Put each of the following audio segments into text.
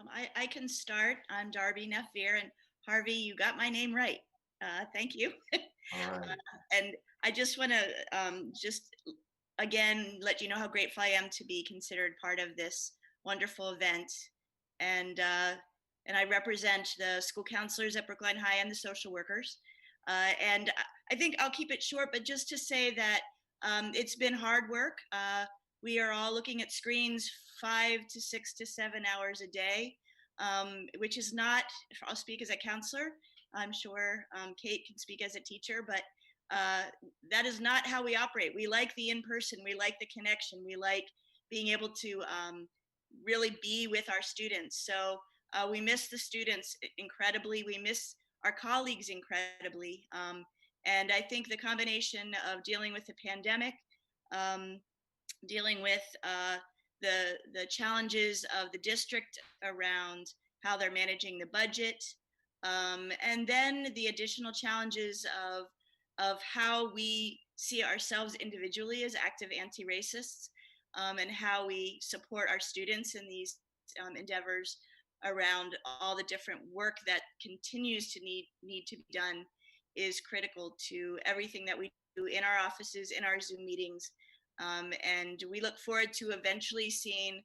I can start. I'm Darby Neffir, and Harvey, you got my name right. Thank you. All right. And I just want to just again let you know how grateful I am to be considered part of this wonderful event. And I represent the school counselors at Brookline High and the social workers. And I think I'll keep it short, but just to say that it's been hard work. We are all looking at screens 5 to 6 to 7 hours a day, which is not, I'll speak as a counselor. I'm sure Kate can speak as a teacher, but that is not how we operate. We like the in-person, we like the connection, we like being able to really be with our students. So we miss the students incredibly. We miss our colleagues incredibly. And I think the combination of dealing with the pandemic, dealing with the challenges of the district around how they're managing the budget, and then the additional challenges of how we see ourselves individually as active anti-racists, and how we support our students in these endeavors around all the different work that continues to need to be done is critical to everything that we do in our offices, in our Zoom meetings. And we look forward to eventually seeing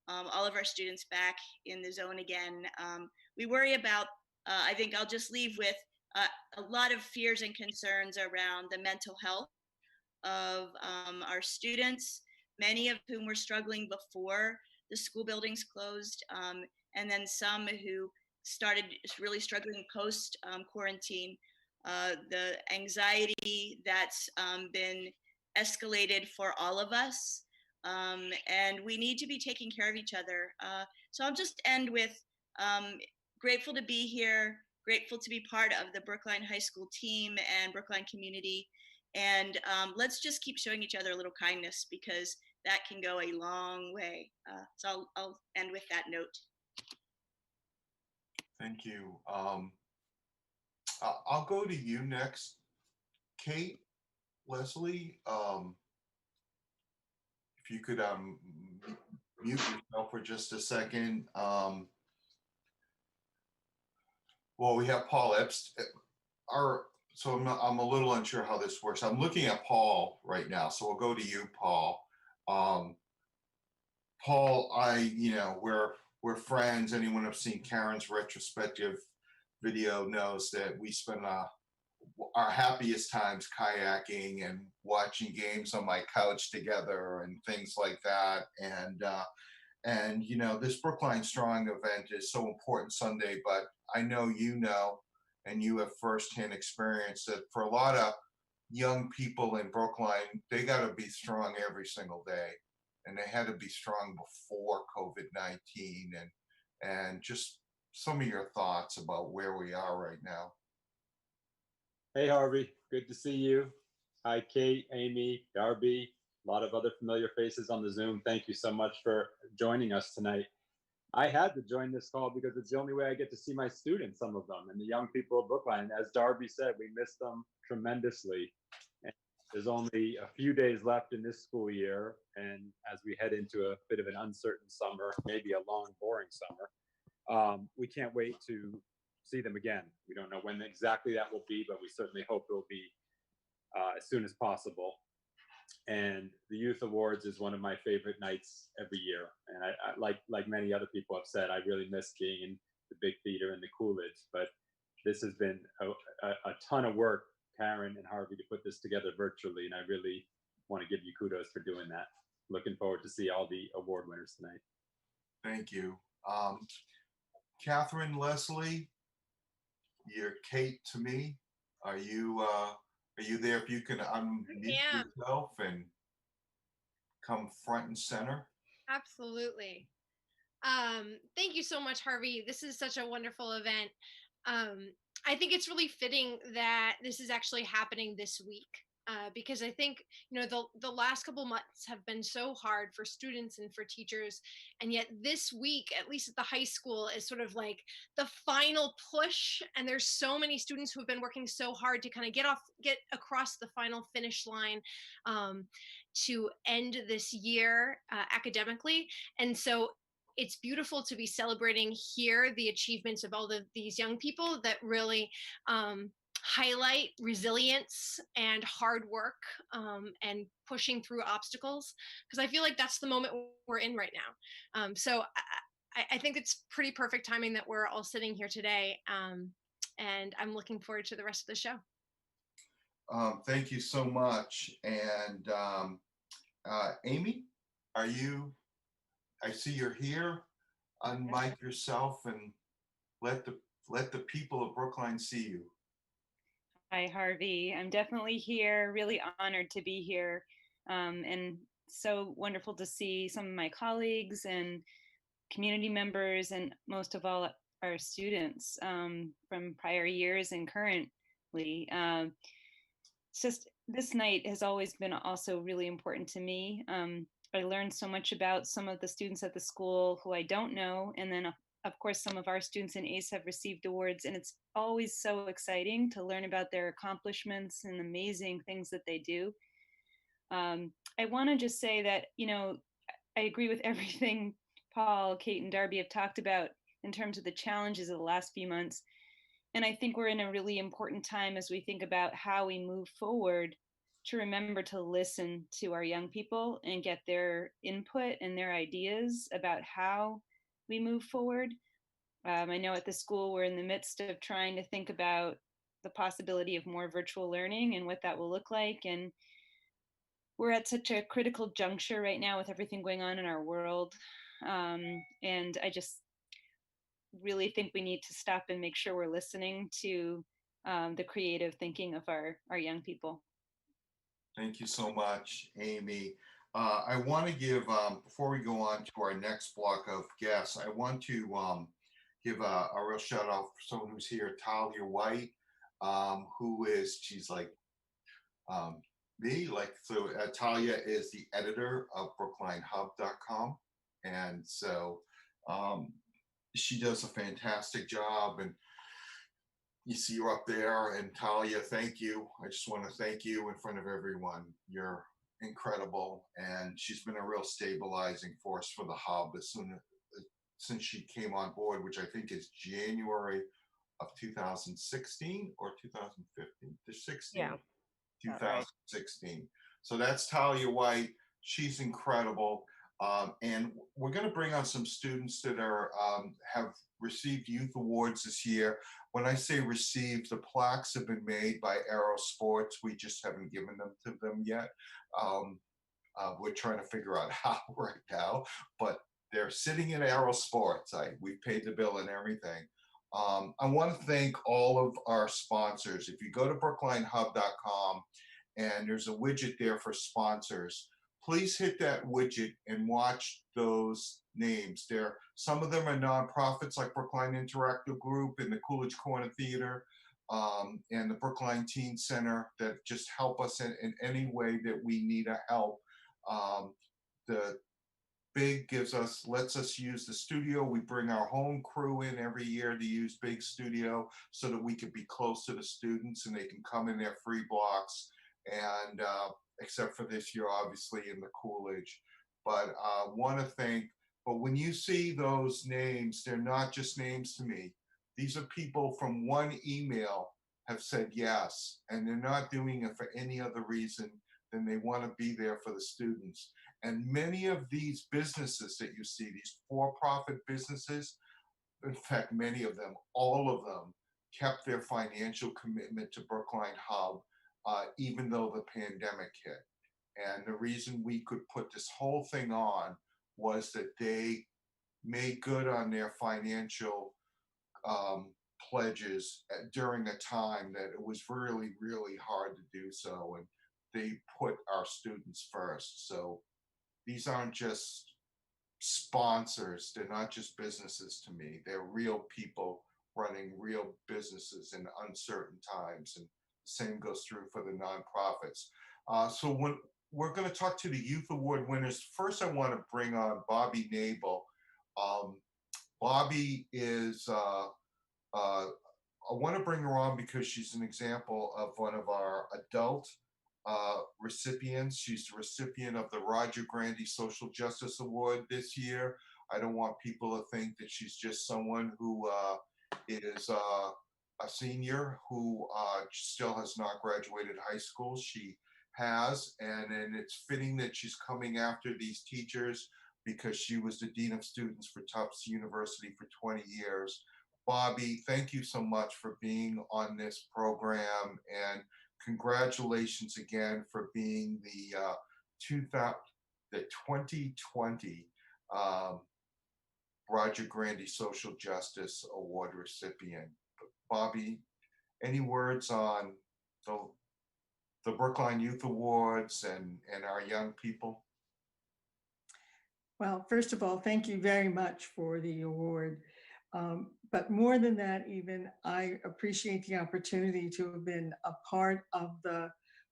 all of our students back in the zone again. We worry about, I think I'll just leave with a lot of fears and concerns around the mental health of our students, many of whom were struggling before the school buildings closed, and then some who started really struggling post quarantine. The anxiety that's been escalated for all of us, and we need to be taking care of each other. So I'll just end with grateful to be here, grateful to be part of the Brookline High School team and Brookline community. And let's just keep showing each other a little kindness, because that can go a long way. So I'll end with that note. Thank you. I'll go to you next, Kate. Leslie, if you could mute yourself for just a second. Well, we have Paul Epps. So I'm a little unsure how this works. I'm looking at Paul right now, so we'll go to you, Paul. Paul, we're friends. Anyone who's seen Karen's retrospective video knows that we spend our happiest times kayaking and watching games on my couch together and things like that. And this Brookline Strong event is so important Sunday, but I know and you have firsthand experience that for a lot of young people in Brookline, they got to be strong every single day. And they had to be strong before COVID-19, and just some of your thoughts about where we are right now. Hey, Harvey, good to see you. Hi, Kate, Amy, Darby, a lot of other familiar faces on the Zoom. Thank you so much for joining us tonight. I had to join this call because it's the only way I get to see my students, some of them, and the young people of Brookline. As Darby said, we miss them tremendously. And there's only a few days left in this school year, and as we head into a bit of an uncertain summer, maybe a long, boring summer, we can't wait to see them again. We don't know when exactly that will be, but we certainly hope it will be as soon as possible. And the Youth Awards is one of my favorite nights every year. And I like many other people have said, I really miss being in the big theater and the Coolidge. But this has been a ton of work, Karen and Harvey, to put this together virtually. And I really want to give you kudos for doing that. Looking forward to see all the award winners tonight. Thank you. Catherine, Leslie, you're Kate to me. Are you there? If you can unmute yourself and come front and center. Absolutely. Thank you so much, Harvey. This is such a wonderful event. I think it's really fitting that this is actually happening this week. Because I think, the last couple months have been so hard for students and for teachers. And yet this week, at least at the high school, is sort of like the final push. And there's so many students who have been working so hard to kind of get across the final finish line to end this year academically. And so it's beautiful to be celebrating here the achievements of all these young people that really highlight resilience and hard work, and pushing through obstacles, because I feel like that's the moment we're in right now. So I think it's pretty perfect timing that we're all sitting here today, and I'm looking forward to the rest of the show. Thank you so much. And Amy, are you, I see you're here. Unmic yourself and let the people of Brookline see you. Hi, Harvey. I'm definitely here, really honored to be here. And so wonderful to see some of my colleagues and community members, and most of all, our students from prior years and currently. It's just, this night has always been also really important to me. I learned so much about some of the students at the school who I don't know, and then of course some of our students in ACE have received awards, and it's always so exciting to learn about their accomplishments and amazing things that they do. I want to just say that, you know, I agree with everything Paul, Kate, and Darby have talked about in terms of the challenges of the last few months. And I think we're in a really important time as we think about how we move forward, to remember to listen to our young people and get their input and their ideas about how we move forward. I know at the school we're in the midst of trying to think about the possibility of more virtual learning and what that will look like. And we're at such a critical juncture right now with everything going on in our world. And I just really think we need to stop and make sure we're listening to the creative thinking of our young people. Thank you so much, Amy. I want to give, before we go on to our next block of guests, I want to give a real shout out for someone who's here, Talia White, she's like me, so Talia is the editor of BrooklineHub.com. And so she does a fantastic job, and you see her up there. And Talia, thank you. I just want to thank you in front of everyone. You're incredible, and she's been a real stabilizing force for the hub since she came on board, which I think is January of 2016 or 2015. 16. Yeah. 2016. Right. So that's Talia White. She's incredible. And we're going to bring on some students that have received youth awards this year. When I say received, the plaques have been made by Aero Sports. We just haven't given them to them yet. We're trying to figure out how right now, but they're sitting in Aero Sports. We paid the bill and everything. I want to thank all of our sponsors. If you go to BrooklineHub.com and there's a widget there for sponsors, please hit that widget and watch those names. Some of them are nonprofits like Brookline Interactive Group and the Coolidge Corner Theater, and the Brookline Teen Center, that just help us in any way that we need a help. The Big lets us use the studio. We bring our home crew in every year to use Big Studio so that we can be close to the students and they can come in their free blocks. And except for this year, obviously, in the Coolidge. But but when you see those names, they're not just names to me. These are people from one email have said yes, and they're not doing it for any other reason than they want to be there for the students. And many of these businesses that you see, these for-profit businesses, in fact, many of them, all of them, kept their financial commitment to Brookline Hub, even though the pandemic hit. And the reason we could put this whole thing on was that they made good on their financial pledges during a time that it was really, really hard to do so. And they put our students first. So these aren't just sponsors. They're not just businesses to me. They're real people running real businesses in uncertain times. And the same goes through for the nonprofits. So when we're going to talk to the Youth Award winners, first I want to bring on Bobby Nabel. Bobby is, I want to bring her on because she's an example of one of our adult recipients. She's the recipient of the Roger Grandy Social Justice Award this year. I don't want people to think that she's just someone who is a senior who still has not graduated high school. She has, and it's fitting that she's coming after these teachers because she was the Dean of Students for Tufts University for 20 years. Bobby, thank you so much for being on this program, and congratulations again for being the 2020 Roger Grandy Social Justice Award recipient. Bobby, any words on the Brookline Youth Awards and our young people? Well, first of all, thank you very much for the award. But more than that, even, I appreciate the opportunity to have been a part of the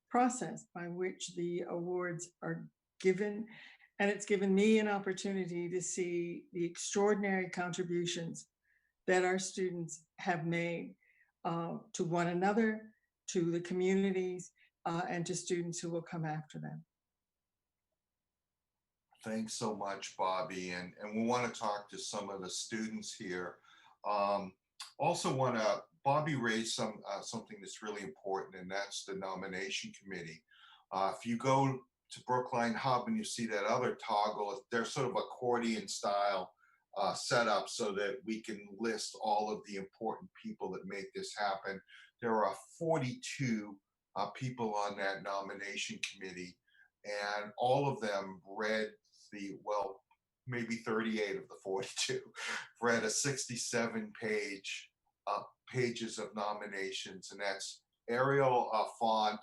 process by which the awards are given. And it's given me an opportunity to see the extraordinary contributions that our students have made to one another, to the communities, and to students who will come after them. Thanks so much, Bobby. And we want to talk to some of the students here. Also want to, Bobby raised something that's really important, and that's the nomination committee. If you go to Brookline Hub and you see that other toggle, they're sort of accordion style set up so that we can list all of the important people that make this happen. There are 42 people on that nomination committee, and all of them read well, maybe 38 of the 42 read a 67 pages of nominations, and that's Arial font,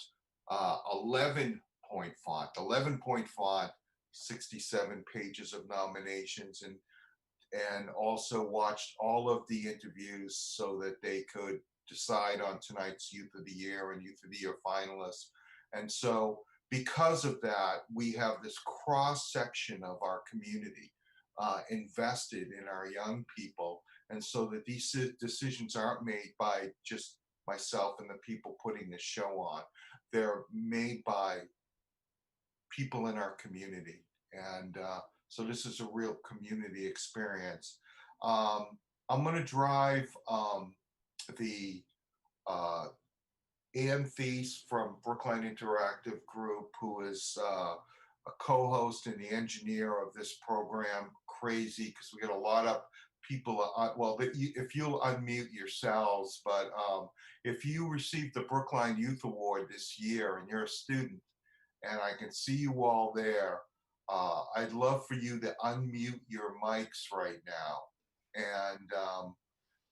11-point font, 11-point font, 67 pages of nominations, and also watched all of the interviews so that they could decide on tonight's Youth of the Year and Youth of the Year finalists. And so because of that, we have this cross section of our community invested in our young people. And so that these decisions aren't made by just myself and the people putting this show on. They're made by people in our community. And so this is a real community experience. I'm going to drive the Ann Thies from Brookline Interactive Group, who is a co-host and the engineer of this program, crazy, because we get a lot of people, well, if you'll unmute yourselves, but if you received the Brookline Youth Award this year and you're a student, and I can see you all there, I'd love for you to unmute your mics right now and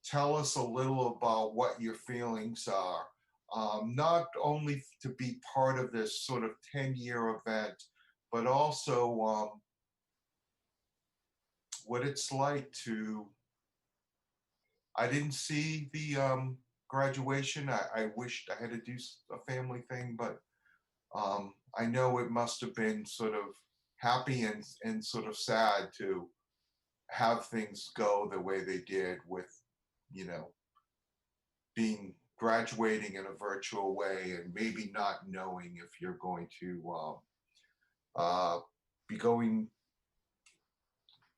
tell us a little about what your feelings are. Not only to be part of this sort of 10-year event, but also what it's like to, I didn't see the graduation. I wished I had to do a family thing, but I know it must have been sort of happy and sort of sad to have things go the way they did with, graduating in a virtual way and maybe not knowing if you're going to be going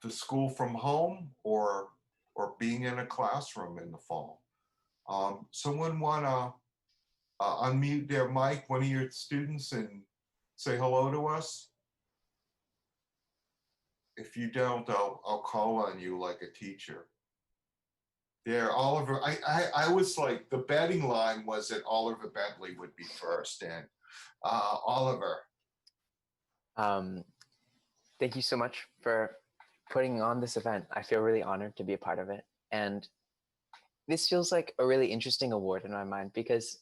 to school from home or being in a classroom in the fall. Someone want to unmute their mic, one of your students, and say hello to us? If you don't, I'll call on you like a teacher. There, Oliver, I was like, the betting line was that Oliver Bentley would be first, and Oliver. Thank you so much for putting on this event. I feel really honored to be a part of it. And this feels like a really interesting award in my mind, because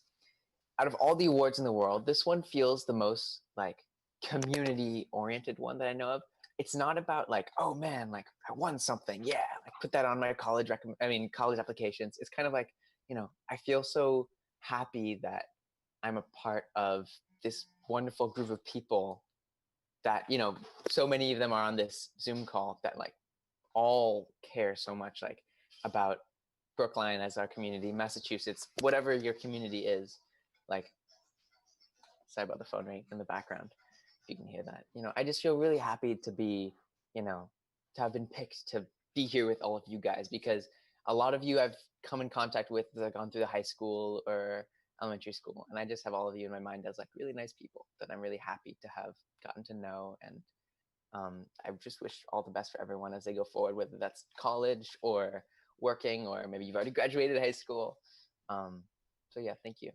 out of all the awards in the world, this one feels the most like community oriented one that I know of. It's not about like, oh man, like I won something. Yeah, like put that on my college applications. It's kind of like, I feel so happy that I'm a part of this wonderful group of people that, so many of them are on this Zoom call that like all care so much like about Brookline as our community, Massachusetts, whatever your community is. Like, sorry about the phone ring in the background, if you can hear that. I just feel really happy to be, to have been picked to be here with all of you guys, because a lot of you I've come in contact with that have gone through the high school or elementary school, and I just have all of you in my mind as like really nice people that I'm really happy to have gotten to know. And I just wish all the best for everyone as they go forward, whether that's college or working, or maybe you've already graduated high school. So yeah, thank you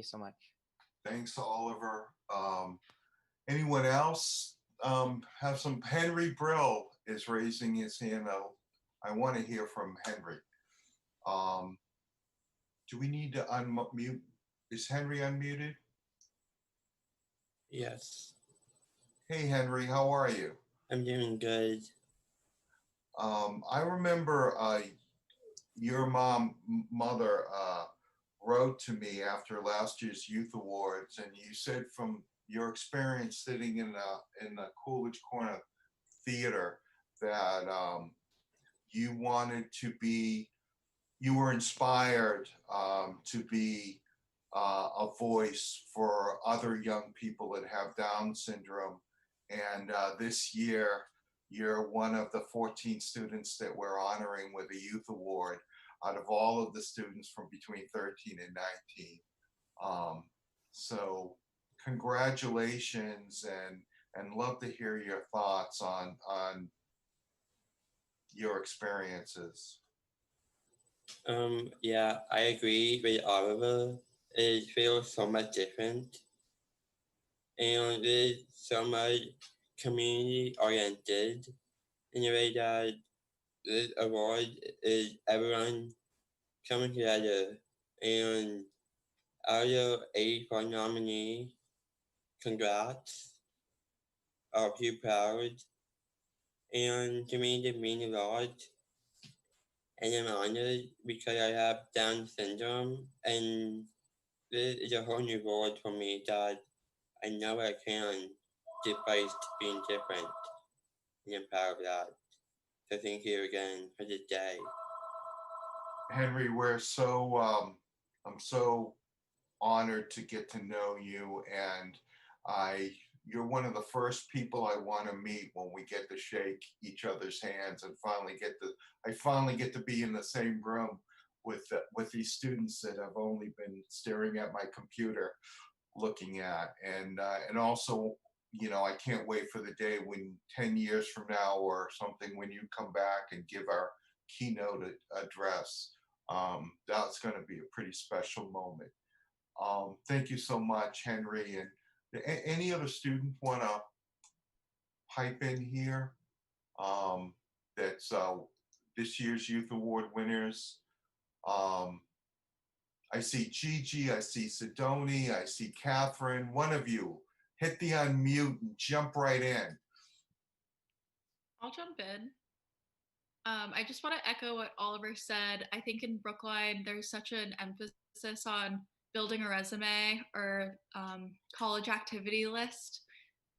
so much. Thanks, Oliver. Anyone else have some? Henry Brill is raising his hand. I want to hear from Henry. Do we need to unmute? Is Henry unmuted? Yes, Hey, Henry, how are you? I'm doing good. I remember your mother wrote to me after last year's Youth Awards, and you said from your experience sitting in the Coolidge Corner Theater that you wanted to be, you were inspired to be a voice for other young people that have Down syndrome. And this year, you're one of the 14 students that we're honoring with a youth award out of all of the students from between 13 and 19. So congratulations, and love to hear your thoughts on your experiences. Yeah, I agree with Oliver. It feels so much different, and it's so much community oriented in a way that this award is everyone coming together. And out of 84 nominees, congrats. Are you proud? And to me, this means a lot. And I'm honored because I have Down syndrome, and this is a whole new world for me that I know I can, despite being different. And I'm proud of that. So thank you again for this day. Henry, I'm so honored to get to know you, and you're one of the first people I want to meet when we get to shake each other's hands and I finally get to be in the same room with these students that I've only been staring at my computer looking at. And also, I can't wait for the day when 10 years from now or something, when you come back and give our keynote address. That's going to be a pretty special moment. Thank you so much, Henry. And any other student want to pipe in here? That's this year's Youth Award winners. I see Gigi, I see Sidoni, I see Catherine. One of you, hit the unmute and jump right in. I'll jump in. I just want to echo what Oliver said. I think in Brookline, there's such an emphasis on building a resume or college activity list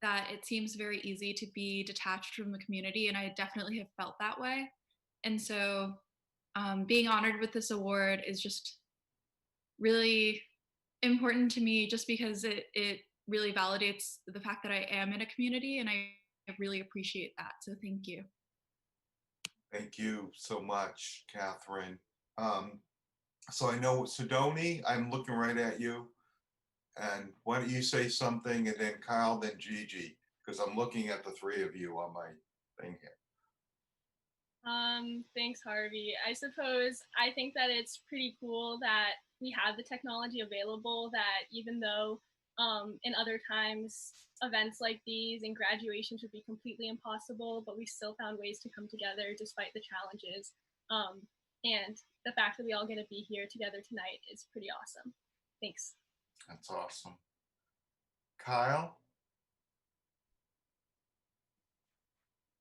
that it seems very easy to be detached from the community. And I definitely have felt that way. And so being honored with this award is just really important to me, just because it really validates the fact that I am in a community, and I really appreciate that. So thank you. Thank you so much, Catherine. So I know Sidoni, I'm looking right at you. And why don't you say something, and then Kyle, then Gigi, because I'm looking at the three of you on my thing here. Thanks, Harvey. I suppose I think that it's pretty cool that we have the technology available, that even though in other times events like these and graduations would be completely impossible, but we still found ways to come together despite the challenges. And the fact that we all get to be here together tonight is pretty awesome. Thanks. That's awesome. Kyle?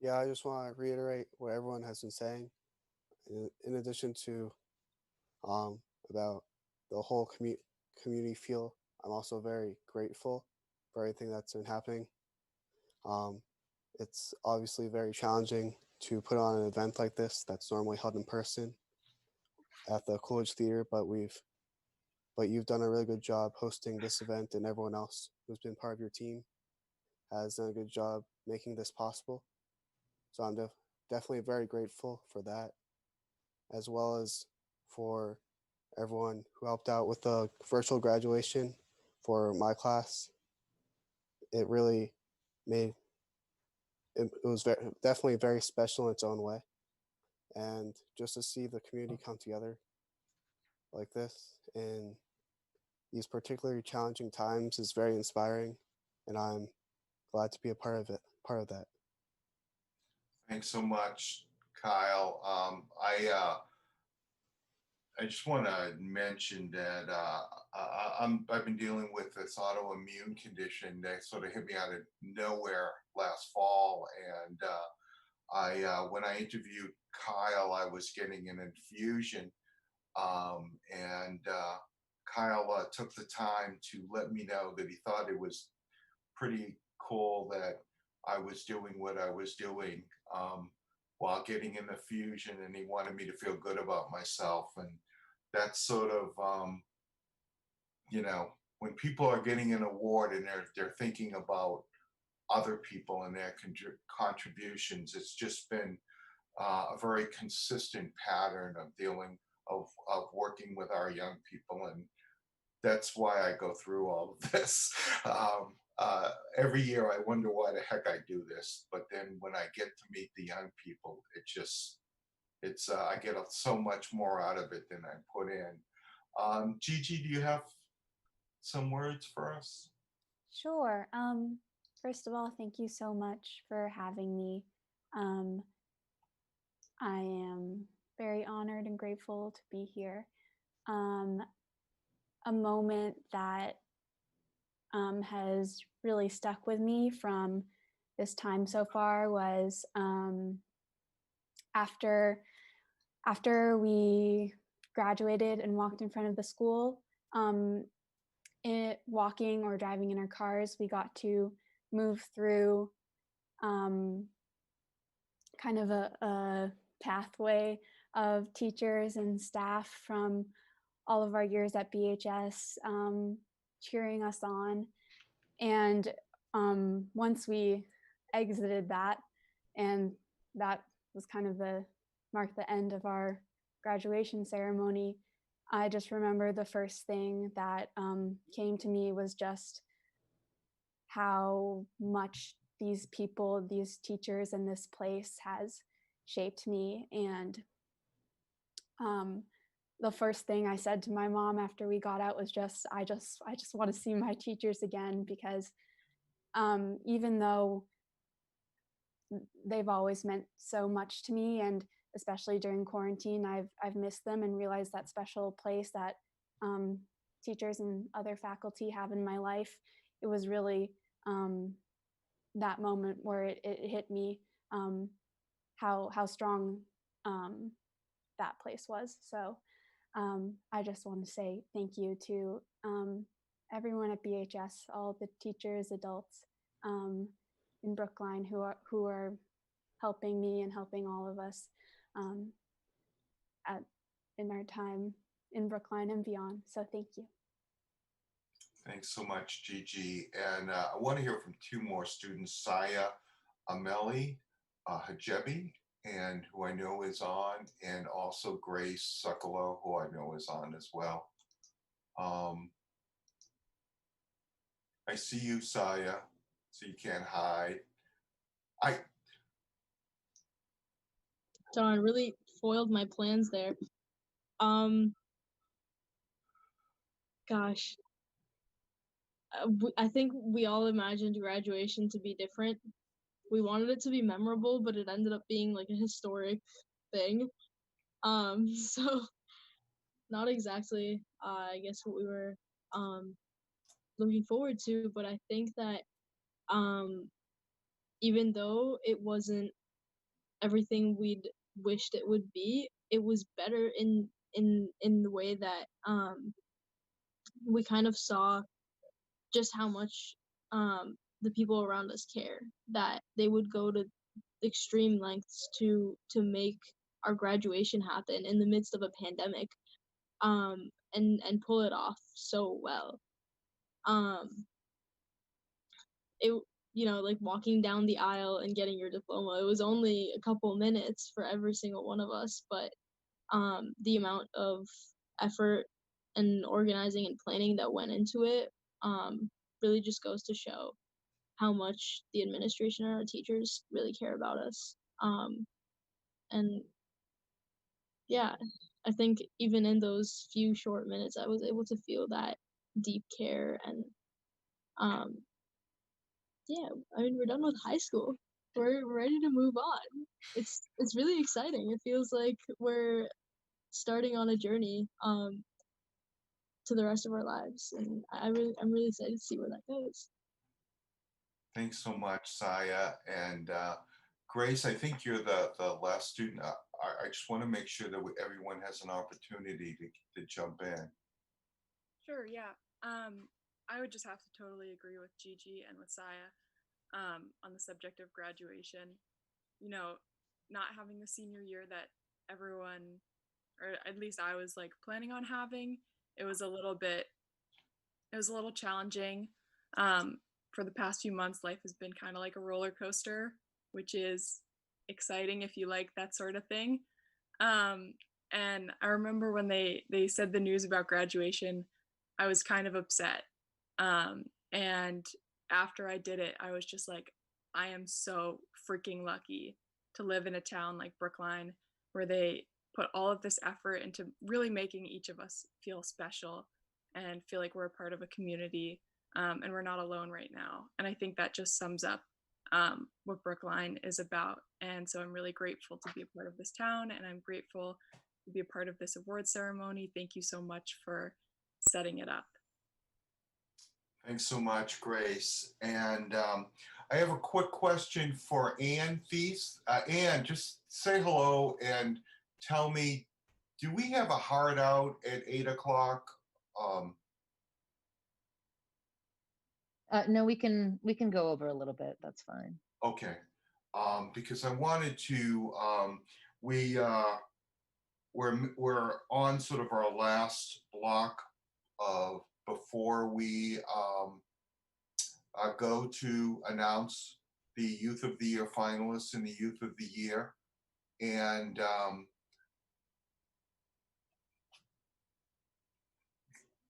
Yeah, I just want to reiterate what everyone has been saying. In addition to about the whole community feel, I'm also very grateful for everything that's been happening. It's obviously very challenging to put on an event like this that's normally held in person at the Coolidge Theater, but you've done a really good job hosting this event, and everyone else who's been part of your team has done a good job making this possible. So I'm definitely very grateful for that, as well as for everyone who helped out with the virtual graduation for my class. It really made it was definitely very special in its own way. And just to see the community come together like this in these particularly challenging times is very inspiring, and I'm glad to be a part of it, part of that. Thanks so much, Kyle. I just want to mention that I've been dealing with this autoimmune condition that sort of hit me out of nowhere last fall, and when I interviewed Kyle, I was getting an infusion, and Kyle took the time to let me know that he thought it was pretty cool that I was doing what I was doing while getting an infusion, and he wanted me to feel good about myself. And that's sort of, when people are getting an award and they're thinking about other people and their contributions, it's just been a very consistent pattern of of working with our young people, and that's why I go through all of this. Every year I wonder why the heck I do this, but then when I get to meet the young people, I get so much more out of it than I put in. Gigi, do you have some words for us? Sure. First of all, thank you so much for having me. I am very honored and grateful to be here. A moment that has really stuck with me from this time so far was after we graduated and walked in front of the school. Walking or driving in our cars, we got to move through kind of a pathway of teachers and staff from all of our years at BHS, cheering us on. And once we exited that, and that was kind of marked the end of our graduation ceremony, I just remember the first thing that came to me was just how much these people, these teachers, and this place has shaped me. And the first thing I said to my mom after we got out was just, I just want to see my teachers again, because even though they've always meant so much to me, and especially during quarantine, I've missed them and realized that special place that teachers and other faculty have in my life. It was really that moment where it hit me how strong that place was. So I just want to say thank you to everyone at BHS, all the teachers, adults in Brookline who are helping me and helping all of us in our time in Brookline and beyond. So thank you. Thanks so much, Gigi. And I want to hear from two more students, Saya Ameli Hajebi, and who I know is on, and also Grace Sokolow, who I know is on as well. I see you, Saya, so you can't hide. Darn, really foiled my plans there. Gosh. I think we all imagined graduation to be different. We wanted it to be memorable, but it ended up being like a historic thing. So not exactly, I guess, what we were looking forward to, but I think that even though it wasn't everything we'd wished it would be, it was better in the way that we kind of saw just how much the people around us care, that they would go to extreme lengths to make our graduation happen in the midst of a pandemic, and pull it off so well. like walking down the aisle and getting your diploma. It was only a couple minutes for every single one of us, but the amount of effort and organizing and planning that went into it really just goes to show how much the administration and our teachers really care about us. And yeah, I think even in those few short minutes, I was able to feel that deep care. And yeah, I mean, we're done with high school. We're ready to move on. It's really exciting. It feels like we're starting on a journey to the rest of our lives, and I'm really excited to see where that goes. Thanks so much, Saya. And Grace, I think you're the last student. I just want to make sure that everyone has an opportunity to jump in. Sure, yeah. I would just have to totally agree with Gigi and with Saya on the subject of graduation. Not having the senior year that everyone, or at least I was like planning on having, it was a little challenging. For the past few months, life has been kind of like a roller coaster, which is exciting if you like that sort of thing. And I remember when they said the news about graduation, I was kind of upset. And after I did it, I was just like, I am so freaking lucky to live in a town like Brookline, where they put all of this effort into really making each of us feel special and feel like we're a part of a community, and we're not alone right now. And I think that just sums up what Brookline is about. And so I'm really grateful to be a part of this town, and I'm grateful to be a part of this award ceremony. Thank you so much for setting it up. Thanks so much, Grace. And I have a quick question for Ann Thies. Ann, just say hello and tell me, do we have a hard out at 8 o'clock? No, we can go over a little bit. That's fine. Okay. Because I wanted to, we're on sort of our last block of before we go to announce the Youth of the Year finalists and the Youth of the Year. And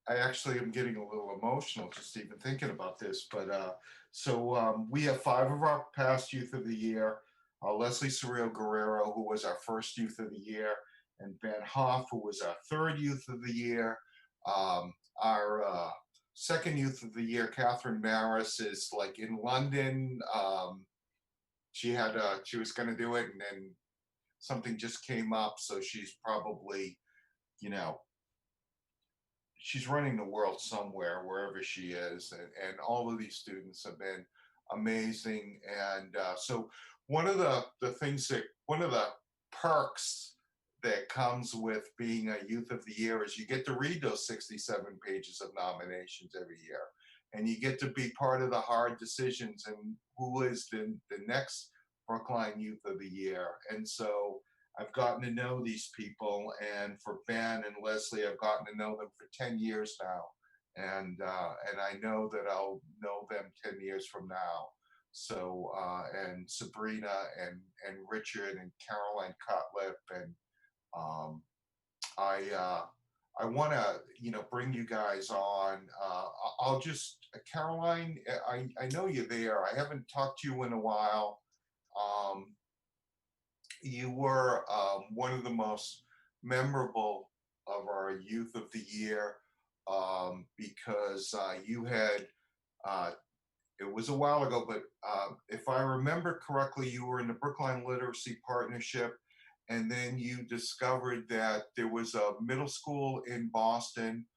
I actually am getting a little emotional just even thinking about this. But so we have 5 of our past Youth of the Year. Leslie Surreal Guerrero, who was our first Youth of the Year, and Van Hoff, who was our 3rd Youth of the Year. Our second Youth of the Year, Catherine Maris, is like in London. She was going to do it, and then something just came up, so she's probably, she's running the world somewhere, wherever she is, and all of these students have been amazing. And so one of the perks that comes with being a Youth of the Year is you get to read those 67 pages of nominations every year, and you get to be part of the hard decisions and who is the next Brookline Youth of the Year. And so I've gotten to know these people, and for Ben and Leslie, I've gotten to know them for 10 years now, and I know that I'll know them 10 years from now. So and Sabrina and Richard and Caroline Cutlip, and I want to bring you guys on. I'll just Caroline, I know you're there. I haven't talked to you in a while. You were one of the most memorable of our Youth of the Year because you had, it was a while ago, but if I remember correctly, you were in the Brookline Literacy Partnership, and then you discovered that there was a middle school in Boston.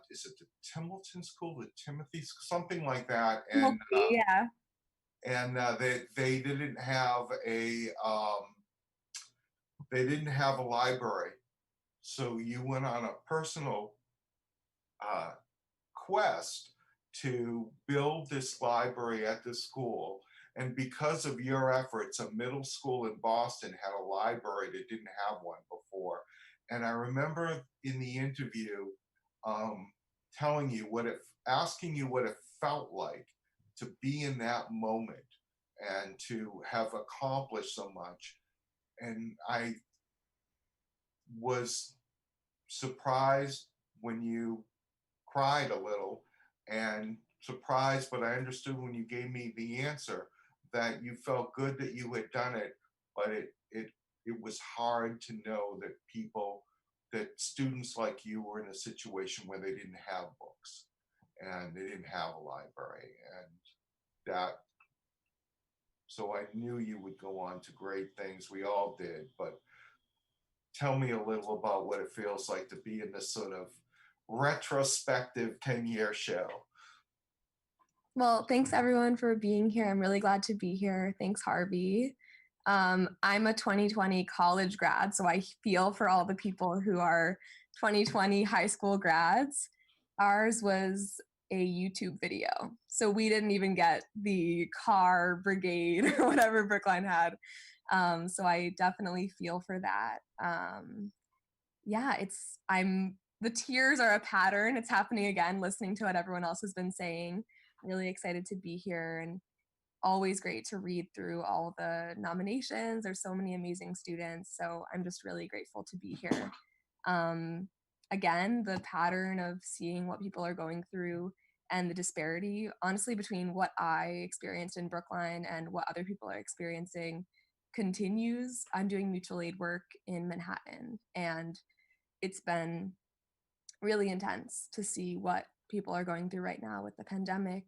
Is it the Templeton School, the Timothy, something like that? And yeah. And they didn't have a library, so you went on a personal quest to build this library at the school. And because of your efforts, a middle school in Boston had a library that didn't have one before. And I remember in the interview asking you what it felt like to be in that moment and to have accomplished so much. And I was surprised when you cried a little, and surprised, but I understood when you gave me the answer that you felt good that you had done it, but it was hard to know that students like you were in a situation where they didn't have books and they didn't have a library, and that, so I knew you would go on to great things. We all did, but tell me a little about what it feels like to be in this sort of retrospective 10-year show. Well, thanks everyone for being here. I'm really glad to be here. Thanks, Harvey. I'm a 2020 college grad, so I feel for all the people who are 2020 high school grads. Ours was a YouTube video, so we didn't even get the car brigade or whatever Brookline had. So I definitely feel for that. Yeah, the tears are a pattern. It's happening again, listening to what everyone else has been saying. Really excited to be here, and always great to read through all the nominations. There's so many amazing students, so I'm just really grateful to be here. Again, the pattern of seeing what people are going through and the disparity, honestly, between what I experienced in Brookline and what other people are experiencing continues. I'm doing mutual aid work in Manhattan, and it's been really intense to see what people are going through right now with the pandemic.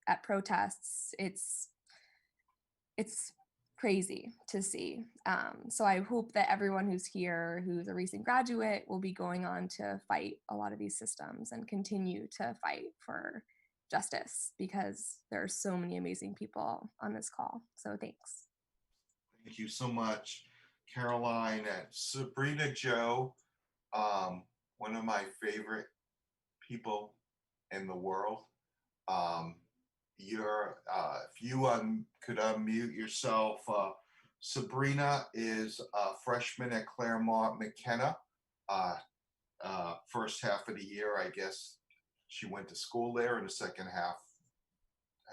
At protests, it's crazy to see. So I hope that everyone who's here, who's a recent graduate, will be going on to fight a lot of these systems and continue to fight for justice, because there are so many amazing people on this call. So thanks. Thank you so much, Caroline. And Sabrina Joe, one of my favorite people in the world. If you could unmute yourself, Sabrina is a freshman at Claremont McKenna. First half of the year, I guess she went to school there, and the second half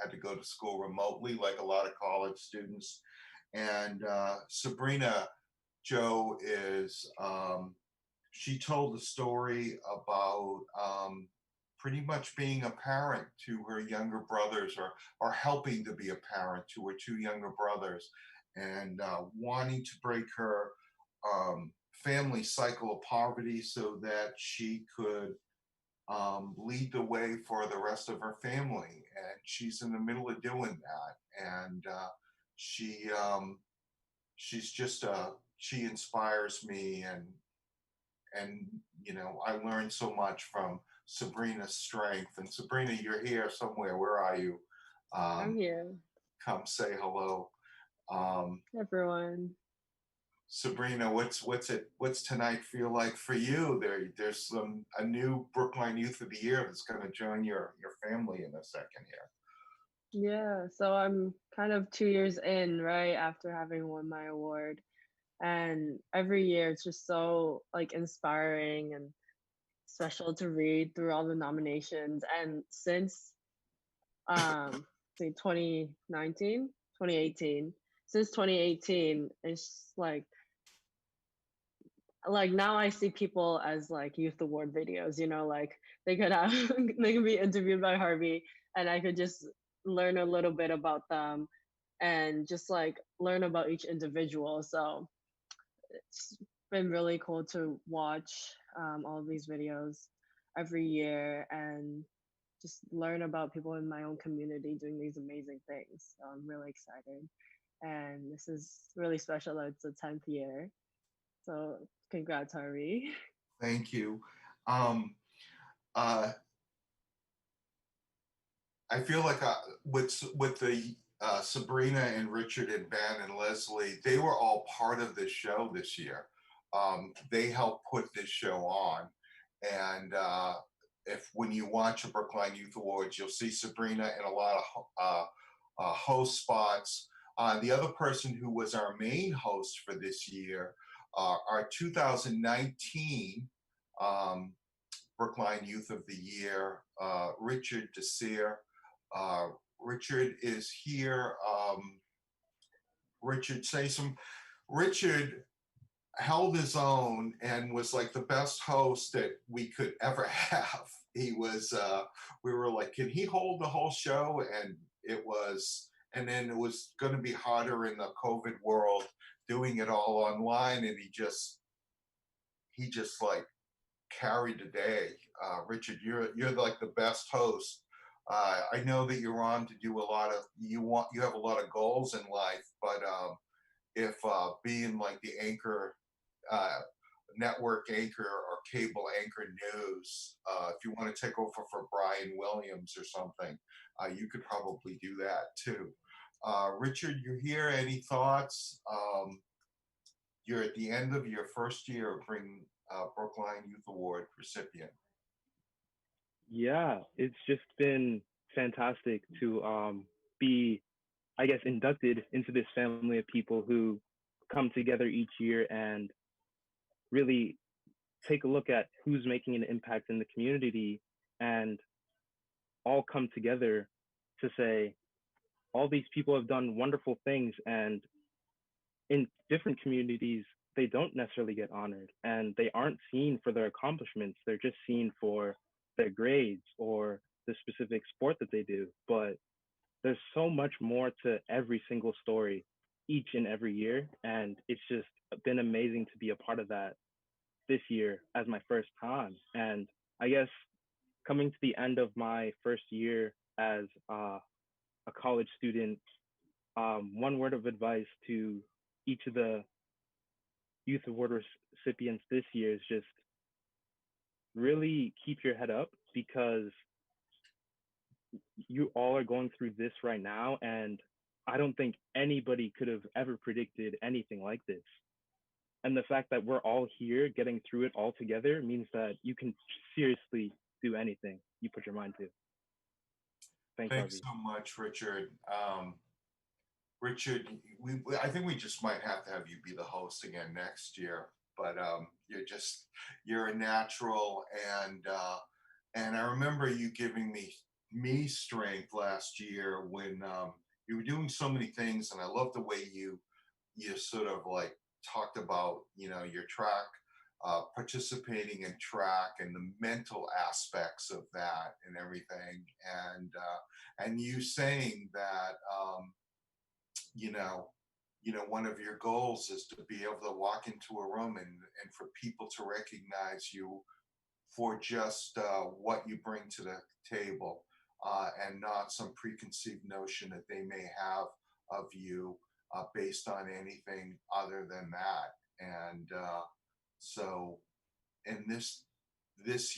had to go to school remotely, like a lot of college students. And Sabrina Joe is, she told the story about pretty much being a parent to her younger brothers, or helping to be a parent to her two younger brothers, and wanting to break her family cycle of poverty so that she could lead the way for the rest of her family. And she's in the middle of doing that. And she's just she inspires me, and you know, I learned so much from Sabrina's strength. And Sabrina, you're here somewhere. Where are you? I'm here. Come say hello. Everyone. Sabrina, what's tonight feel like for you? There's a new Brookline Youth of the Year that's going to join your family in a second here. Yeah, so I'm kind of 2 years in, right after having won my award, and every year it's just so like inspiring and special to read through all the nominations. And since say 2018, since 2018, it's like now I see people as like youth award videos, you know, like they could have they could be interviewed by Harvey, and I could just learn a little bit about them and just like learn about each individual. So it's been really cool to watch all of these videos every year and just learn about people in my own community doing these amazing things. So I'm really excited. And this is really special that it's the 10th year. So congrats, Harvey. Thank you. I feel like with the Sabrina and Richard and Ben and Leslie, they were all part of this show this year. They helped put this show on, and if when you watch the Brookline Youth Awards, you'll see Sabrina in a lot of host spots. The other person who was our main host for this year, our 2019 Brookline Youth of the Year, Richard Desir, Richard is here. Richard, say some. Richard held his own and was like the best host that we could ever have. He was, we were like, can he hold the whole show? And it was, and then it was going to be harder in the COVID world doing it all online. And he just like carried the day. Richard, you're like the best host. I know that you're on to do a lot of, you have a lot of goals in life, but if being like the anchor, uh, network anchor or cable anchor news, if you want to take over for Brian Williams or something, you could probably do that too. Richard, you're here. Any thoughts? You're at the end of your first year of being Brookline Youth Award recipient. Yeah, it's just been fantastic to be, I guess, inducted into this family of people who come together each year and really take a look at who's making an impact in the community and all come together to say, all these people have done wonderful things, and in different communities, they don't necessarily get honored and they aren't seen for their accomplishments. They're just seen for their grades or the specific sport that they do. But there's so much more to every single story each and every year. And it's just been amazing to be a part of that this year as my first time. And I guess coming to the end of my first year as a college student, one word of advice to each of the Youth Award recipients this year is just really keep your head up, because you all are going through this right now. And I don't think anybody could have ever predicted anything like this. And the fact that we're all here getting through it all together means that you can seriously do anything you put your mind to. Thanks so much, Richard. Richard, I think we just might have to have you be the host again next year. But you're a natural, and I remember you giving me strength last year when you were doing so many things, and I love the way you sort of like talked about your track, participating in track and the mental aspects of that and everything, and you saying that one of your goals is to be able to walk into a room and for people to recognize you for just what you bring to the table, and not some preconceived notion that they may have of you based on anything other than that. And so in this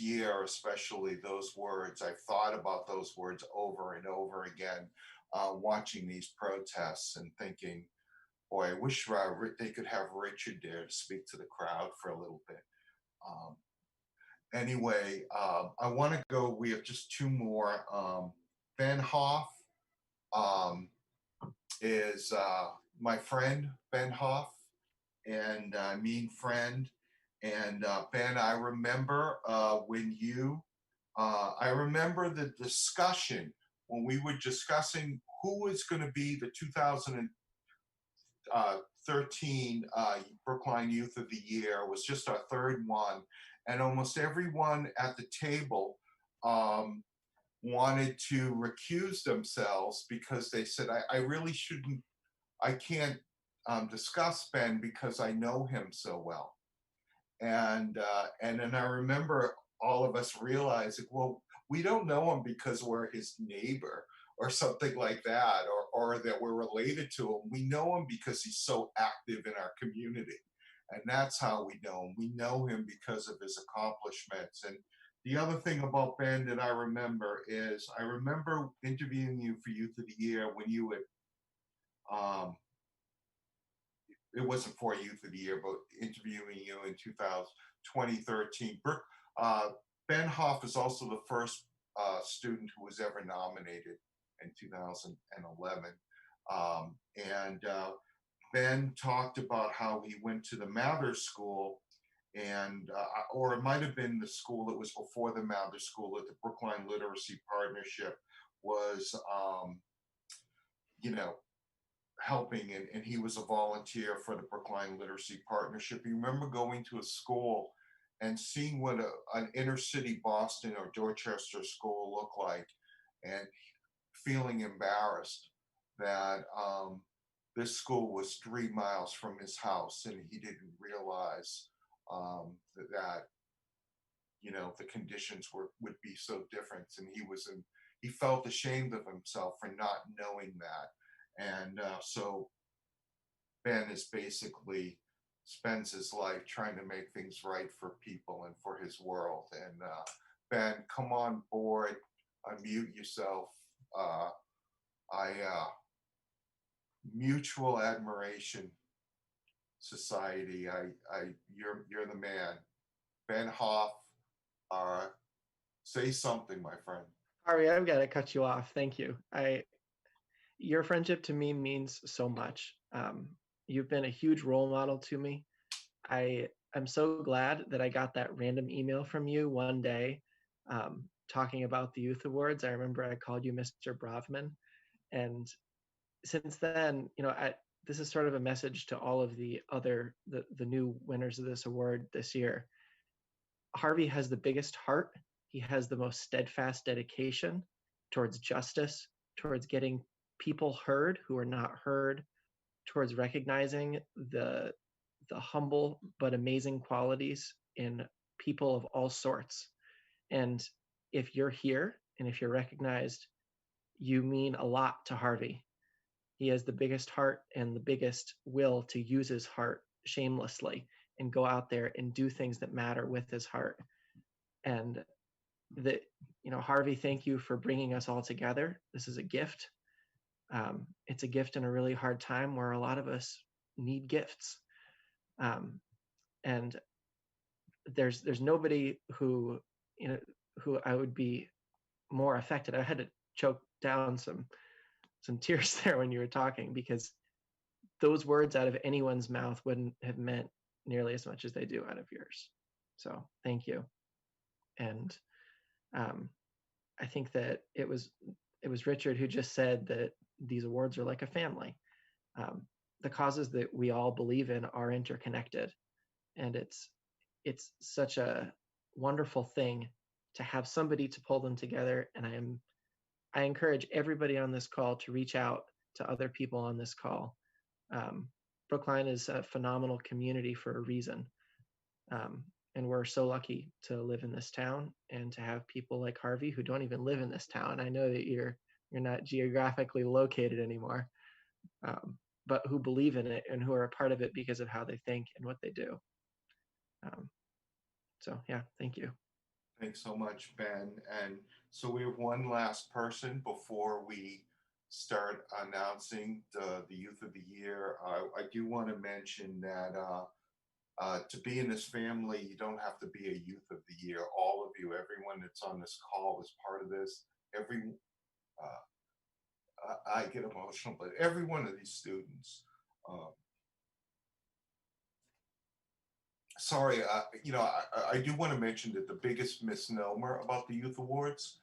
year, especially, those words, I've thought about those words over and over again, watching these protests and thinking, boy, I wish they could have Richard there to speak to the crowd for a little bit. Anyway, I want to go. We have just two more. Ben Hoff is my friend, Ben Hoff, and mean friend. And Ben, I remember I remember the discussion when we were discussing who was going to be the 2013 Brookline Youth of the Year. It was just our third one. And almost everyone at the table wanted to recuse themselves because they said, I really shouldn't, I can't discuss Ben because I know him so well. And then I remember all of us realizing, well, we don't know him because we're his neighbor or something like that, or that we're related to him. We know him because he's so active in our community. And that's how we know him. We know him because of his accomplishments. And the other thing about Ben that I remember is I remember interviewing you for Youth of the Year when you would, it wasn't for Youth of the Year, but interviewing you in 2013. Ben Hoff is also the first student who was ever nominated in 2011. And Ben talked about how he went to the Mather School, and or it might have been the school that was before the Mather School at the Brookline Literacy Partnership, was, you know, helping, and he was a volunteer for the Brookline Literacy Partnership. You remember going to a school and seeing what an inner city Boston or Dorchester school looked like, and feeling embarrassed that this school was 3 miles from his house, and he didn't realize that you know the conditions would be so different, and he felt ashamed of himself for not knowing that. And so Ben is basically spends his life trying to make things right for people and for his world. And Ben, come on board, unmute yourself. I Mutual Admiration Society. You're the man. Ben Hoff, say something, my friend. Ari, I've got to cut you off. Thank you. Your friendship to me means so much. You've been a huge role model to me. I'm so glad that I got that random email from you one day talking about the Youth Awards. I remember I called you Mr. Bravman. And since then, you know, this is sort of a message to all of the new winners of this award this year. Harvey has the biggest heart. He has the most steadfast dedication towards justice, towards getting people heard who are not heard, towards recognizing the humble but amazing qualities in people of all sorts. And if you're here and if you're recognized, you mean a lot to Harvey. He has the biggest heart and the biggest will to use his heart shamelessly and go out there and do things that matter with his heart. And Harvey, thank you for bringing us all together. This is a gift. It's a gift in a really hard time where a lot of us need gifts. And there's nobody who I would be more affected. I had to choke down some tears there when you were talking, because those words out of anyone's mouth wouldn't have meant nearly as much as they do out of yours. So thank you. And I think that it was Richard who just said that these awards are like a family. The causes that we all believe in are interconnected, and it's such a wonderful thing to have somebody to pull them together. And I encourage everybody on this call to reach out to other people on this call. Brookline is a phenomenal community for a reason. And we're so lucky to live in this town and to have people like Harvey who don't even live in this town. I know that you're not geographically located anymore, but who believe in it and who are a part of it because of how they think and what they do. So yeah, thank you. Thanks so much, Ben. And so we have one last person before we start announcing the Youth of the Year. I do want to mention that to be in this family, you don't have to be a Youth of the Year. All of you, everyone that's on this call is part of this. I get emotional, but every one of these students, I do want to mention that the biggest misnomer about the Youth Awards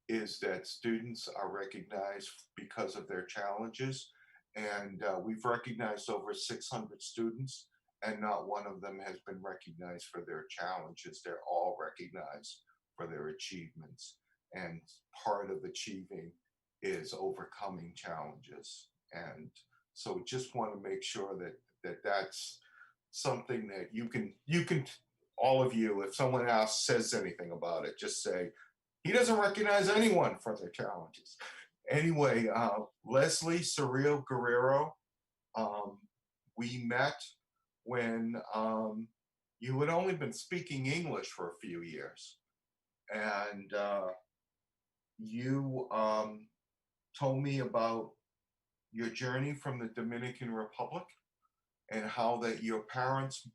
is that students are recognized because of their challenges. And we've recognized over 600 students, and not one of them has been recognized for their challenges. They're all recognized for their achievements. And part of achieving is overcoming challenges. And so just want to make sure that that's something that you can, all of you, if someone else says anything about it, just say, he doesn't recognize anyone for their challenges. Anyway, Leslie Surreal Guerrero, we met when you had only been speaking English for a few years. And you told me about your journey from the Dominican Republic and how that your parents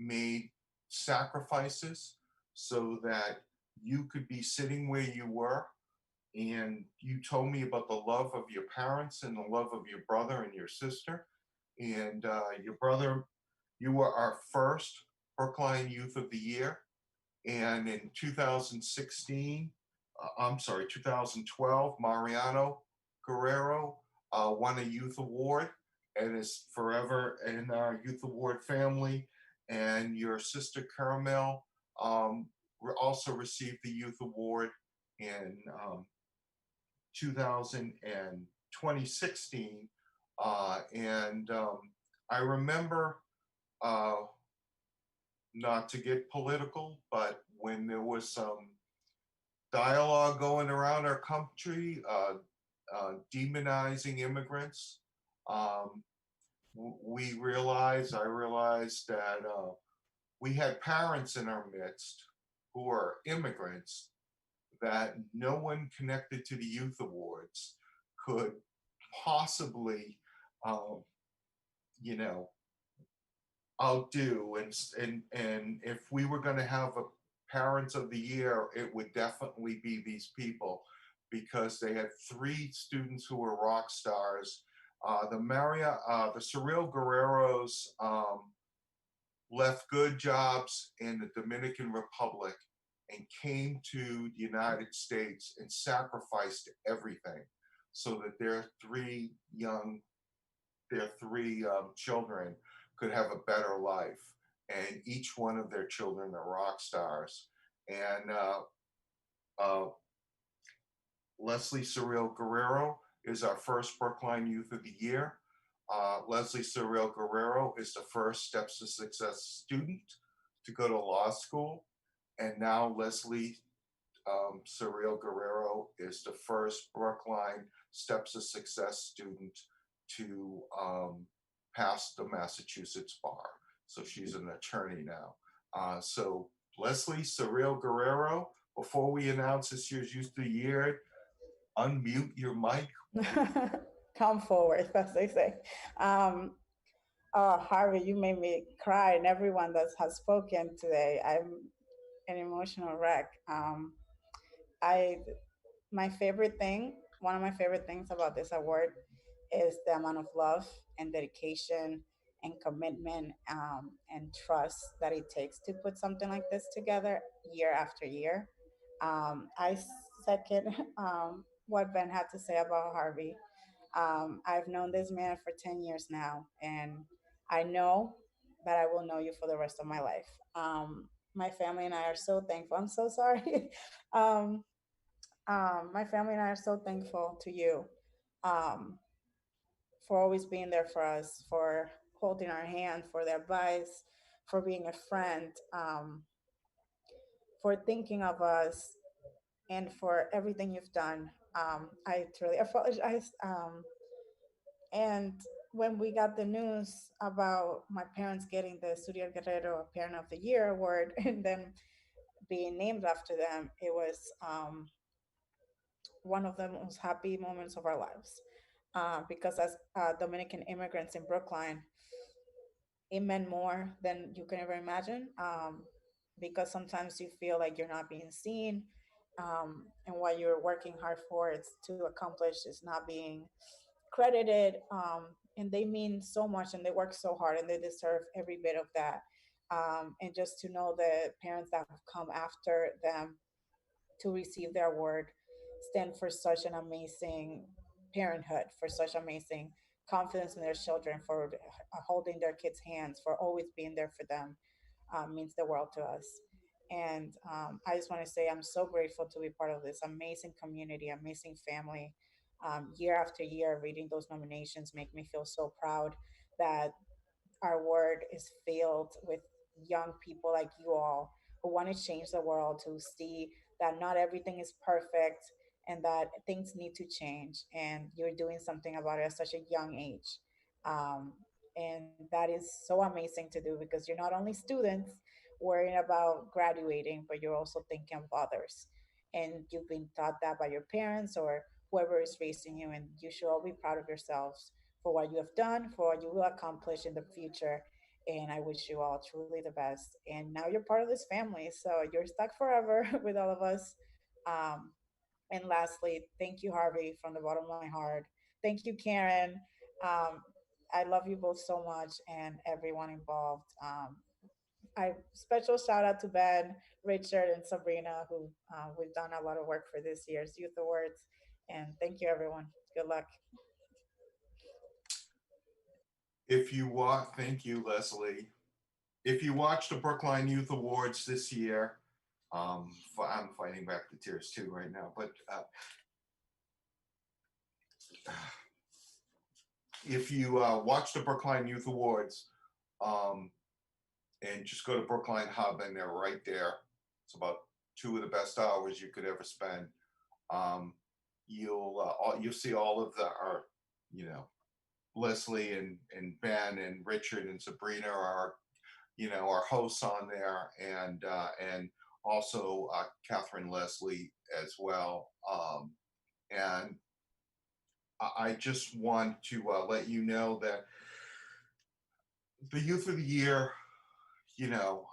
made sacrifices so that you could be sitting where you were. And you told me about the love of your parents and the love of your brother and your sister. And your brother, you were our first Brookline Youth of the Year. And in 2016, I'm sorry, 2012, Mariano Guerrero won a youth award and is forever in our youth award family. And your sister Caramel also received the youth award in 2016. And I remember, not to get political, but when there was some dialogue going around our country, demonizing immigrants, um, I realized that we had parents in our midst who are immigrants that no one connected to the youth awards could possibly, um, you know, outdo. And if we were going to have a parents of the year, it would definitely be these people, because they had three students who were rock stars. The Surreal Guerreros left good jobs in the Dominican Republic and came to the United States and sacrificed everything so that their three children could have a better life. And each one of their children are rock stars. And uh, Leslie Surreal Guerrero is our first Brookline Youth of the Year. Leslie Surreal Guerrero is the first Steps to Success student to go to law school. And now Leslie Surreal Guerrero is the first Brookline Steps to Success student to pass the Massachusetts bar. So she's an attorney now. So Leslie Surreal Guerrero, before we announce this year's Youth of the Year, unmute your mic. Come forward, as they say. Oh, Harvey, you made me cry, and everyone that has spoken today. I'm an emotional wreck. I my favorite thing, one of my favorite things about this award is the amount of love and dedication and commitment and trust that it takes to put something like this together year after year. I second what Ben had to say about Harvey. I've known this man for 10 years now, and I know that I will know you for the rest of my life. My family and I are so thankful. I'm so sorry. um, my family and I are so thankful to you um, for always being there for us, for holding our hand, for the advice, for being a friend, for thinking of us, and for everything you've done. I truly apologize. And when we got the news about my parents getting the Studio Guerrero Parent of the Year award and then being named after them, it was one of the most happy moments of our lives. Because as Dominican immigrants in Brookline, it meant more than you can ever imagine. Because sometimes you feel like you're not being seen, and what you're working hard for it's to accomplish is not being credited. And they mean so much, and they work so hard, and they deserve every bit of that. And just to know the parents that have come after them to receive their award stand for such an amazing parenthood, for such amazing confidence in their children, for holding their kids' hands, for always being there for them, means the world to us. And I just want to say I'm so grateful to be part of this amazing community, amazing family. Year after year, reading those nominations make me feel so proud that our word is filled with young people like you all who want to change the world, who see that not everything is perfect and that things need to change. And you're doing something about it at such a young age. Um, and that is so amazing to do because you're not only students worrying about graduating, but you're also thinking of others. And you've been taught that by your parents or whoever is raising you, and you should all be proud of yourselves for what you have done, for what you will accomplish in the future. And I wish you all truly the best. And now you're part of this family, so you're stuck forever with all of us. Um, and lastly, thank you, Harvey, from the bottom of my heart. Thank you, Karen. I love you both so much, and everyone involved. I special shout out to Ben, Richard, and Sabrina, who we've done a lot of work for this year's Youth Awards. And thank you, everyone. Good luck. If you watch, thank you, Leslie. If you watch the Brookline Youth Awards this year, I'm fighting back the tears too right now, but if you watch the Brookline Youth Awards and just go to Brookline Hub and they're right there, it's about 2 of the best hours you could ever spend. You'll see all of our, you know, Leslie and Ben and Richard and Sabrina are, you know, our hosts on there, and also Catherine Leslie as well. And I just want to let you know that the Youth of the Year, you know,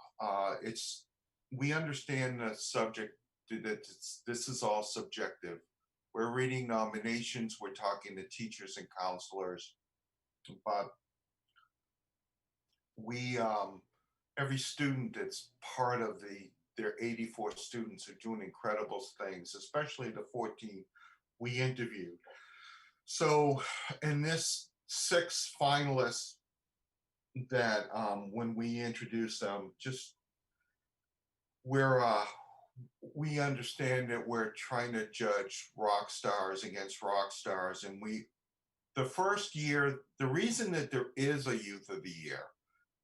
we understand the subject that this is all subjective. We're reading nominations, we're talking to teachers and counselors, but we every student that's part of their 84 students are doing incredible things, especially the 14 we interviewed. So in this 6 finalists that when we introduce them, just we understand that we're trying to judge rock stars against rock stars, and the first year, the reason that there is a Youth of the Year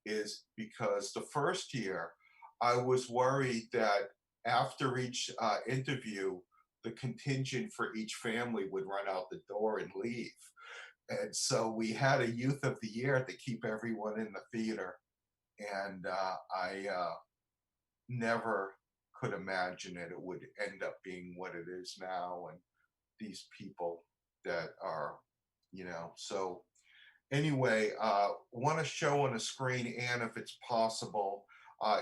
is because the first year I was worried that after each interview, the contingent for each family would run out the door and leave. And so we had a Youth of the Year to keep everyone in the theater. And I never could imagine that it would end up being what it is now. And these people that are, you know, so anyway, want to show on the screen, Anne, if it's possible.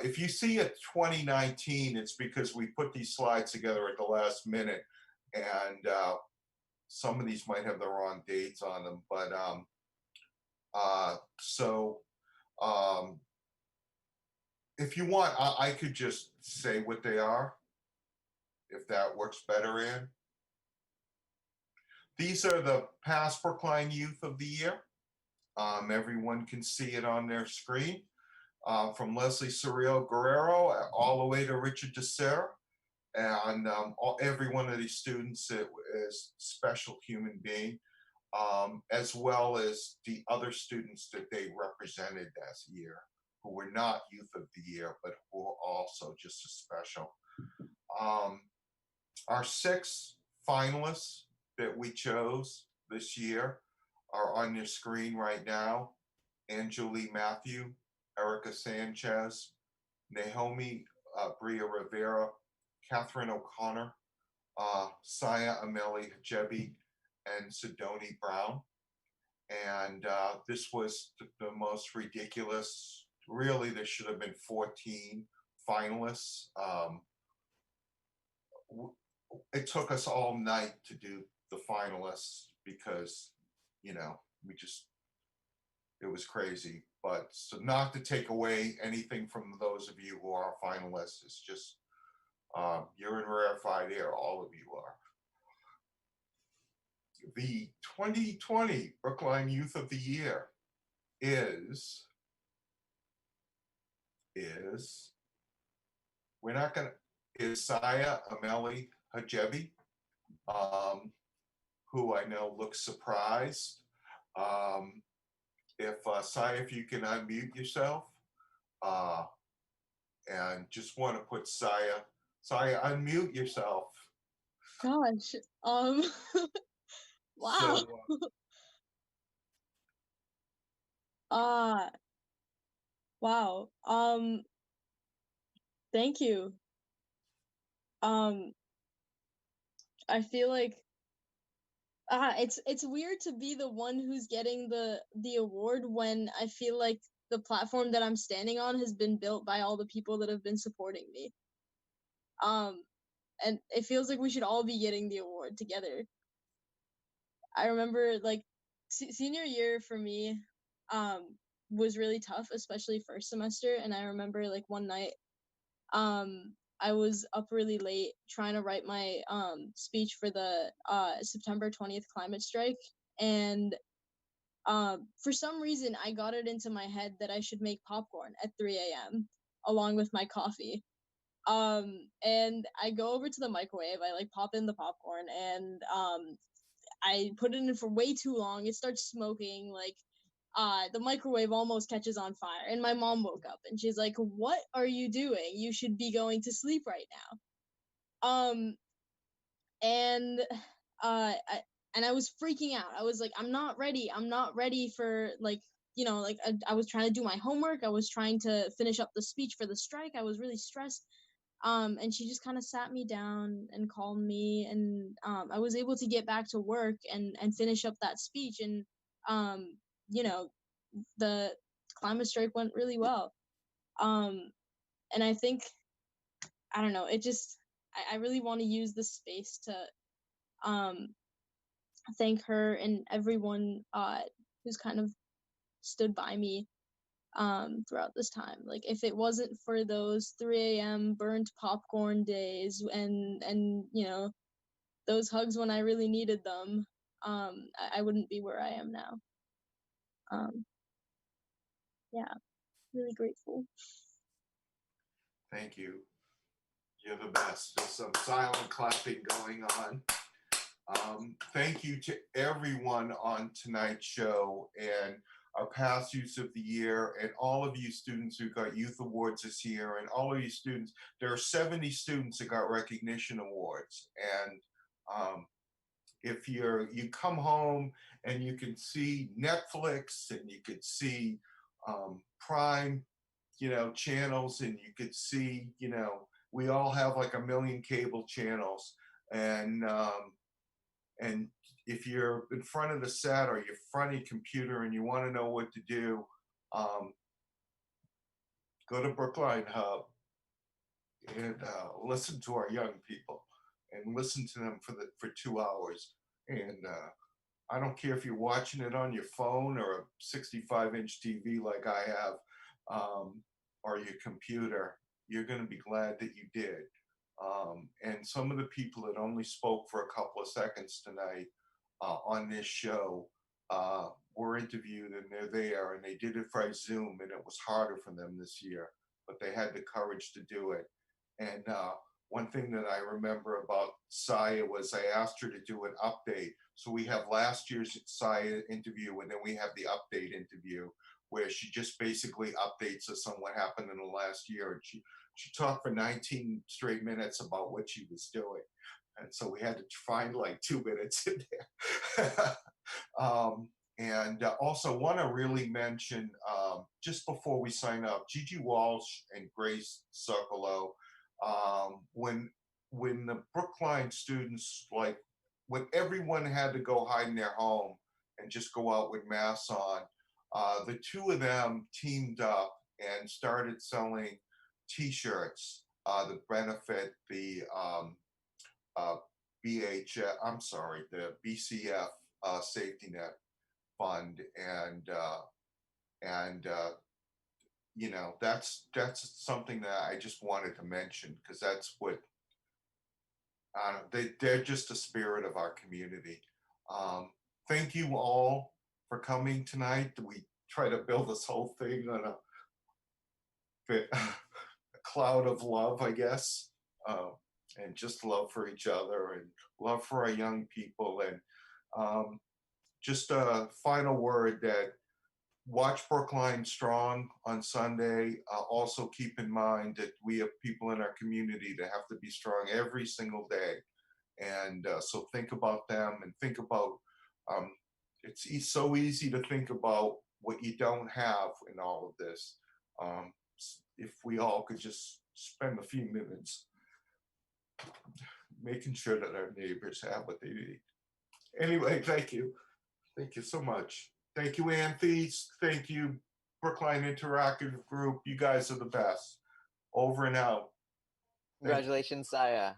If you see a 2019, it's because we put these slides together at the last minute, and some of these might have the wrong dates on them. But if you want, I could just say what they are, if that works better, Anne. These are the past Brookline Youth of the Year. Everyone can see it on their screen. From Leslie Surreal Guerrero all the way to Richard DeSerre. And every one of these students is a special human being, as well as the other students that they represented that year, who were not Youth of the Year, but who were also just as special. Our 6 finalists that we chose this year are on your screen right now. Anjali Matthew, Erica Sanchez, Naomi Bria Rivera, Catherine O'Connor, Saya Ameli Hajebi, and Sidoni Brown. And this was the most ridiculous. Really, there should have been 14 finalists. It took us all night to do the finalists because, you know, it was crazy. But so not to take away anything from those of you who are finalists, it's just you're in rarefied air, all of you are. The 2020 Brookline Youth of the Year is Saya Ameli Hajebi, who I know looks surprised. If you can unmute yourself, and just want to put Saya, unmute yourself. Gosh, wow. Wow. Thank you. I feel like it's weird to be the one who's getting the award when I feel like the platform that I'm standing on has been built by all the people that have been supporting me. And it feels like we should all be getting the award together. I remember like senior year for me, was really tough, especially first semester. And I remember like one night, I was up really late trying to write my speech for the September 20th climate strike, and for some reason I got it into my head that I should make popcorn at 3 a.m. along with my coffee. And I go over to the microwave, I like pop in the popcorn, and I put it in for way too long. It starts smoking, like the microwave almost catches on fire. And my mom woke up and she's like, "What are you doing? You should be going to sleep right now." And I, and I was freaking out. I was like, I'm not ready. I'm not ready for like, like I was trying to do my homework. I was trying to finish up the speech for the strike. I was really stressed. And she just kind of sat me down and calmed me, and I was able to get back to work and finish up that speech. And you know, the climate strike went really well. And I think, I don't know, it just, I really want to use this space to thank her and everyone who's kind of stood by me throughout this time. Like, if it wasn't for those 3 a.m. burnt popcorn days and those hugs when I really needed them, I wouldn't be where I am now. Yeah, really grateful. Thank you. You're the best. There's some silent clapping going on. Thank you to everyone on tonight's show and our past Youth of the Year, and all of you students who got youth awards this year, and all of you students. There are 70 students that got recognition awards, and if you come home and you can see Netflix and you could see Prime, channels, and you could see, we all have like 1 million cable channels, and if you're in front of the set or you're in front of your computer and you want to know what to do, go to Brookline Hub and listen to our young people and listen to them for 2 hours. And I don't care if you're watching it on your phone or a 65-inch TV like I have, or your computer, you're going to be glad that you did. And some of the people that only spoke for a couple of seconds tonight on this show were interviewed, and they're there, and they did it by Zoom, and it was harder for them this year, but they had the courage to do it. And one thing that I remember about Saya was I asked her to do an update. So we have last year's Saya interview, and then we have the update interview, where she just basically updates us on what happened in the last year. And she talked for 19 straight minutes about what she was doing. And so we had to find like 2 minutes in there. And also want to really mention, just before we sign up, Gigi Walsh and Grace Sokolow, when the Brookline students, like when everyone had to go hide in their home and just go out with masks on, the two of them teamed up and started selling T-shirts that benefit the the BCF safety net fund, and that's something that I just wanted to mention, because that's what they're just the spirit of our community. Thank you all for coming tonight. We try to build this whole thing on a cloud of love, I guess, and just love for each other and love for our young people. And just a final word that watch Brookline Strong on Sunday. Also keep in mind that we have people in our community that have to be strong every single day. And so think about them, and think about, it's so easy to think about what you don't have in all of this. If we all could just spend a few minutes making sure that our neighbors have what they need. Anyway, thank you. Thank you so much. Thank you, Anthys. Thank you, Brookline Interactive Group. You guys are the best. Over and out. Congratulations, Saya.